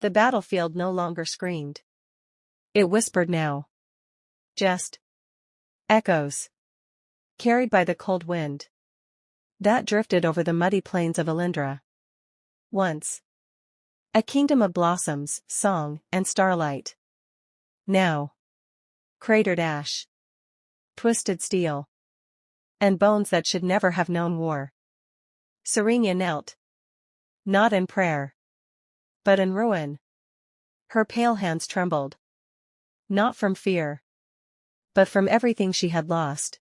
The battlefield no longer screamed. It whispered now. Just echoes, carried by the cold wind that drifted over the muddy plains of Elyndra. Once a kingdom of blossoms, song, and starlight. Now cratered ash, twisted steel, and bones that should never have known war. Serenya knelt, not in prayer, but in ruin. Her pale hands trembled, not from fear, but from everything she had lost.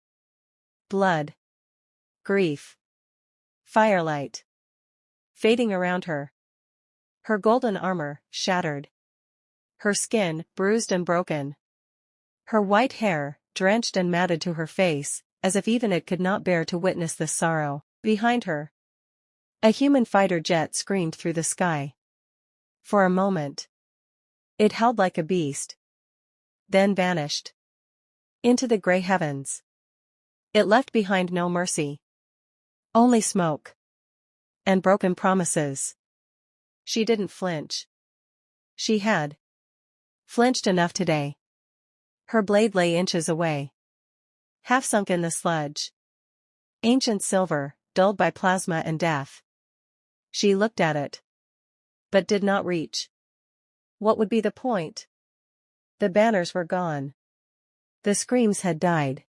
Blood, grief, firelight, fading around her. Her golden armor, shattered. Her skin, bruised and broken. Her white hair, drenched and matted to her face, as if even it could not bear to witness this sorrow. Behind her, a human fighter jet screamed through the sky. For a moment, it held like a beast, then vanished into the gray heavens. It left behind no mercy, only smoke and broken promises. She didn't flinch. She had flinched enough today. Her blade lay inches away, half sunk in the sludge. Ancient silver, dulled by plasma and death. She looked at it, but did not reach. What would be the point? The banners were gone. The screams had died.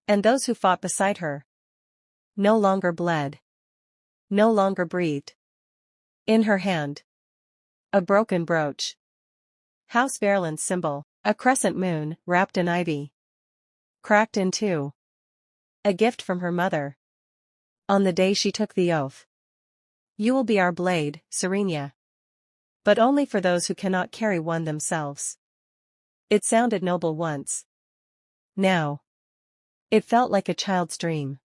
And those who fought beside her no longer bled, no longer breathed. In her hand, a broken brooch. House Verlin's symbol, a crescent moon, wrapped in ivy. Cracked in two. A gift from her mother. On the day she took the oath. You will be our blade, Serenya. But only for those who cannot carry one themselves. It sounded noble once. Now, it felt like a child's dream.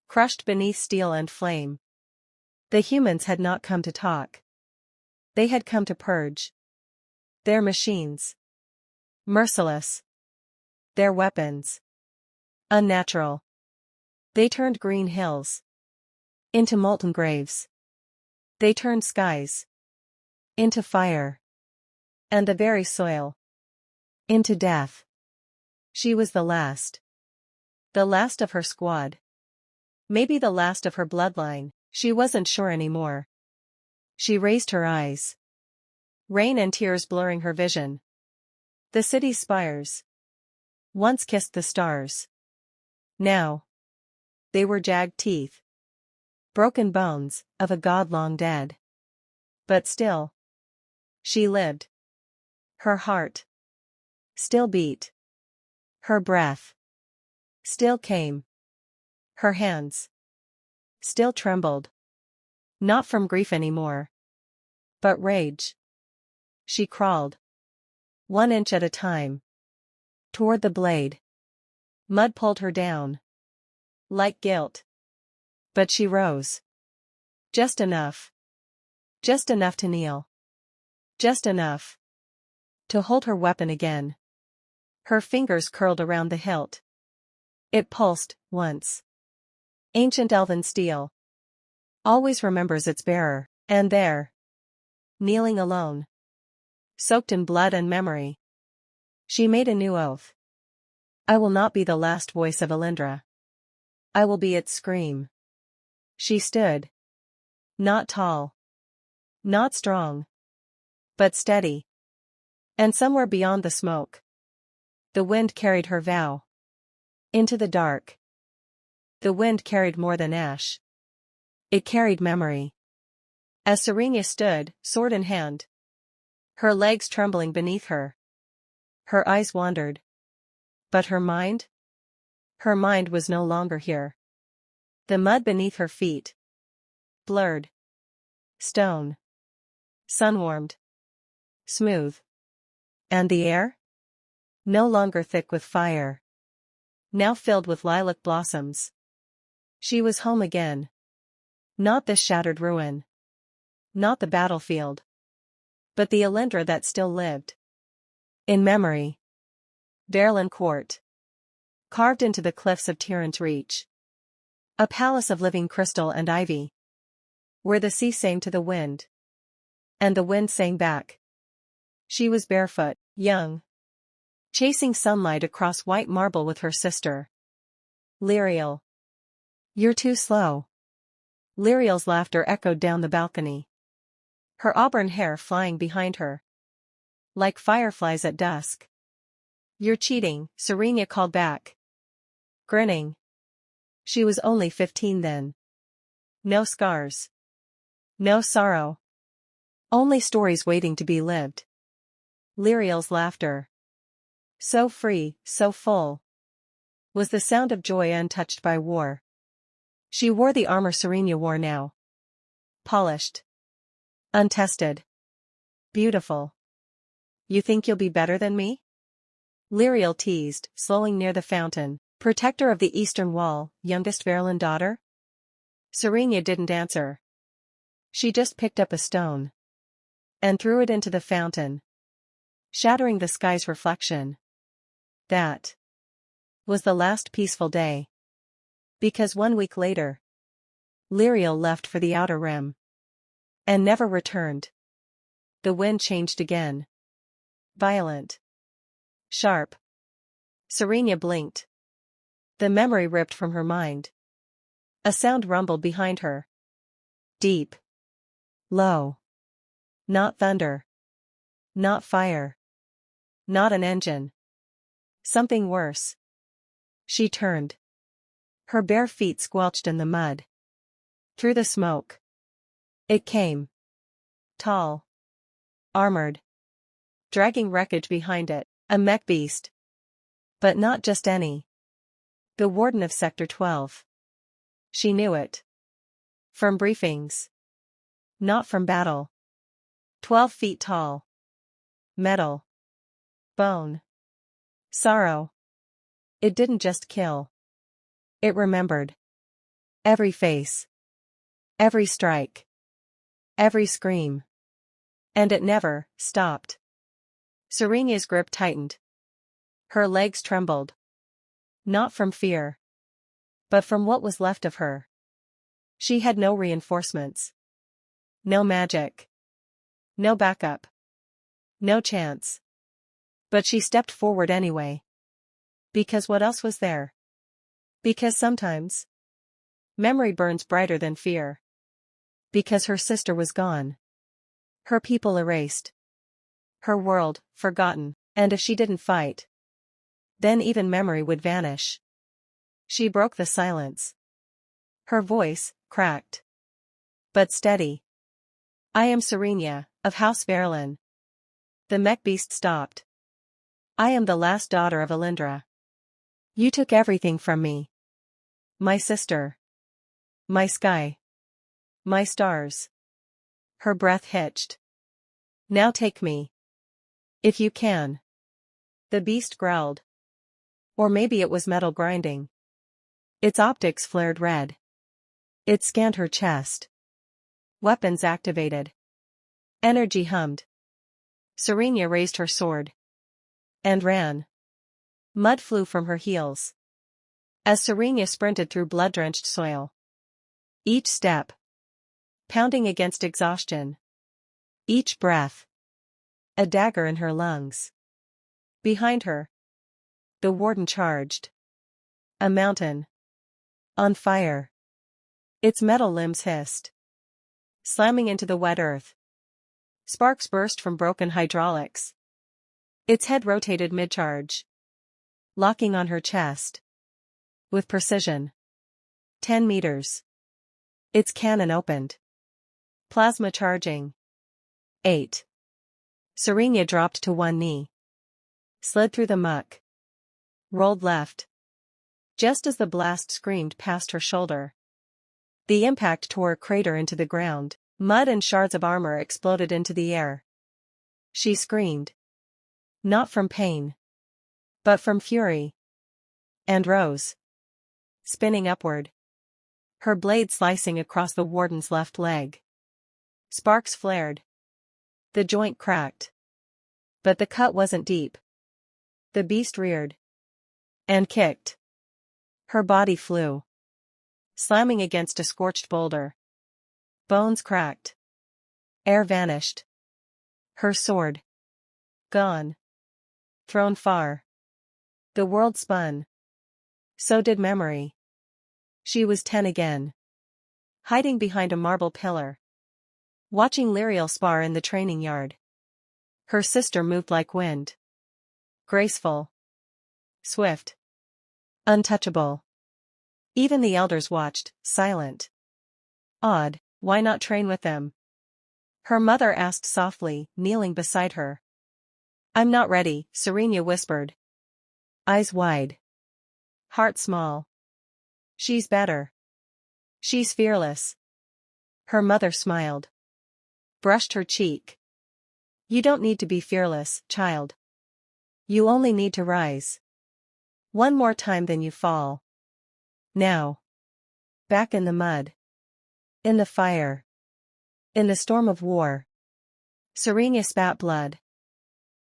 Crushed beneath steel and flame. The humans had not come to talk. They had come to purge. Their machines. Merciless. Their weapons. Unnatural. They turned green hills into molten graves. They turned skies into fire. And the very soil into death. She was the last. The last of her squad. Maybe the last of her bloodline, she wasn't sure anymore. She raised her eyes. Rain and tears blurring her vision. The city's spires once kissed the stars. Now, they were jagged teeth. Broken bones of a god long dead. But still, she lived. Her heart still beat. Her breath still came. Her hands still trembled. Not from grief anymore, but rage. She crawled, 1 inch at a time, toward the blade. Mud pulled her down, like guilt. But she rose. Just enough. Just enough to kneel. Just enough to hold her weapon again. Her fingers curled around the hilt. It pulsed, once. Ancient elven steel always remembers its bearer, and there, kneeling alone, soaked in blood and memory, she made a new oath. I will not be the last voice of Elyndra. I will be its scream. She stood. Not tall. Not strong. But steady. And somewhere beyond the smoke, the wind carried her vow. Into the dark. The wind carried more than ash. It carried memory. As Serenya stood, sword in hand, her legs trembling beneath her, her eyes wandered. But her mind? Her mind was no longer here. The mud beneath her feet. Blurred. Stone. Sun-warmed. Smooth. And the air? No longer thick with fire. Now filled with lilac blossoms. She was home again. Not this shattered ruin. Not the battlefield. But the Elyndra that still lived. In memory. Verlin Court. Carved into the cliffs of Tyrant's Reach. A palace of living crystal and ivy. Where the sea sang to the wind. And the wind sang back. She was barefoot, young, chasing sunlight across white marble with her sister. Lyriel. You're too slow. Lyriel's laughter echoed down the balcony, her auburn hair flying behind her like fireflies at dusk. You're cheating, Serenya called back, grinning. She was only 15 then. No scars. No sorrow. Only stories waiting to be lived. Lyriel's laughter, so free, so full, was the sound of joy untouched by war. She wore the armor Serenya wore now. Polished. Untested. Beautiful. You think you'll be better than me? Lyriel teased, slowing near the fountain. Protector of the eastern wall, youngest Verlin daughter? Serenya didn't answer. She just picked up a stone and threw it into the fountain, shattering the sky's reflection. That was the last peaceful day. Because 1 week later, Lyriel left for the Outer Rim and never returned. The wind changed again. Violent. Sharp. Serenya blinked. The memory ripped from her mind. A sound rumbled behind her. Deep. Low. Not thunder. Not fire. Not an engine. Something worse. She turned. Her bare feet squelched in the mud. Through the smoke. It came. Tall. Armored. Dragging wreckage behind it, a mech beast. But not just any. The warden of Sector 12. She knew it. From briefings. Not from battle. 12 feet tall. Metal. Bone. Sorrow. It didn't just kill. It remembered. Every face. Every strike. Every scream. And it never stopped. Serenya's grip tightened. Her legs trembled. Not from fear, but from what was left of her. She had no reinforcements. No magic. No backup. No chance. But she stepped forward anyway. Because what else was there? Because sometimes memory burns brighter than fear. Because her sister was gone. Her people erased. Her world forgotten. And if she didn't fight, then even memory would vanish. She broke the silence. Her voice cracked, but steady. I am Serenya, of House Verlin. The mech beast stopped. I am the last daughter of Elyndra. You took everything from me. My sister. My sky. My stars. Her breath hitched. Now take me. If you can. The beast growled. Or maybe it was metal grinding. Its optics flared red. It scanned her chest. Weapons activated. Energy hummed. Serenya raised her sword. And ran. Mud flew from her heels. As Serenya sprinted through blood-drenched soil. Each step. Pounding against exhaustion. Each breath. A dagger in her lungs. Behind her. The warden charged. A mountain. On fire. Its metal limbs hissed. Slamming into the wet earth. Sparks burst from broken hydraulics. Its head rotated mid-charge. Locking on her chest. With precision. 10 meters. Its cannon opened. Plasma charging. 8. Serenya dropped to one knee. Slid through the muck. Rolled left. Just as the blast screamed past her shoulder. The impact tore a crater into the ground. Mud and shards of armor exploded into the air. She screamed. Not from pain. But from fury. And rose. Spinning upward. Her blade slicing across the warden's left leg. Sparks flared. The joint cracked. But the cut wasn't deep. The beast reared. And kicked. Her body flew. Slamming against a scorched boulder. Bones cracked. Air vanished. Her sword. Gone. Thrown far. The world spun. So did memory. She was 10 again. Hiding behind a marble pillar. Watching Lyriel spar in the training yard. Her sister moved like wind. Graceful. Swift. Untouchable. Even the elders watched, silent. Odd, why not train with them? Her mother asked softly, kneeling beside her. I'm not ready, Serenya whispered. Eyes wide. Heart small. She's better. She's fearless. Her mother smiled. Brushed her cheek. You don't need to be fearless, child. You only need to rise. One more time then you fall. Now. Back in the mud. In the fire. In the storm of war. Serenya spat blood.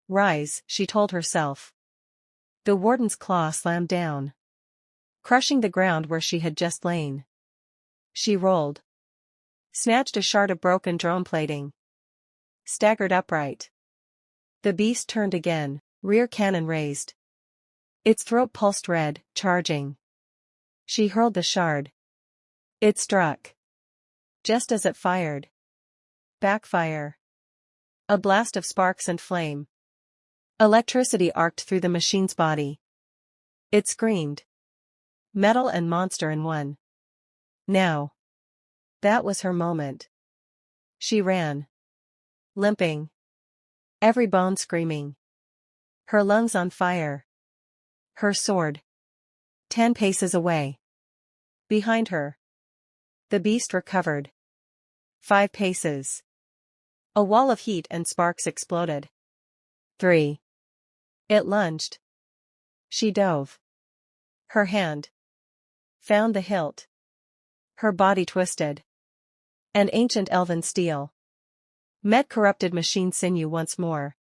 Rise, she told herself. The warden's claw slammed down. Crushing the ground where she had just lain. She rolled. Snatched a shard of broken drone plating. Staggered upright. The beast turned again, rear cannon raised. Its throat pulsed red, charging. She hurled the shard. It struck. Just as it fired. Backfire. A blast of sparks and flame. Electricity arced through the machine's body. It screamed. Metal and monster in one. Now. That was her moment. She ran. Limping. Every bone screaming. Her lungs on fire. Her sword. 10 paces away. Behind her. The beast recovered. 5 paces. A wall of heat and sparks exploded. 3. It lunged. She dove. Her hand. Found the hilt. Her body twisted. An ancient elven steel. Met corrupted machine sinew once more.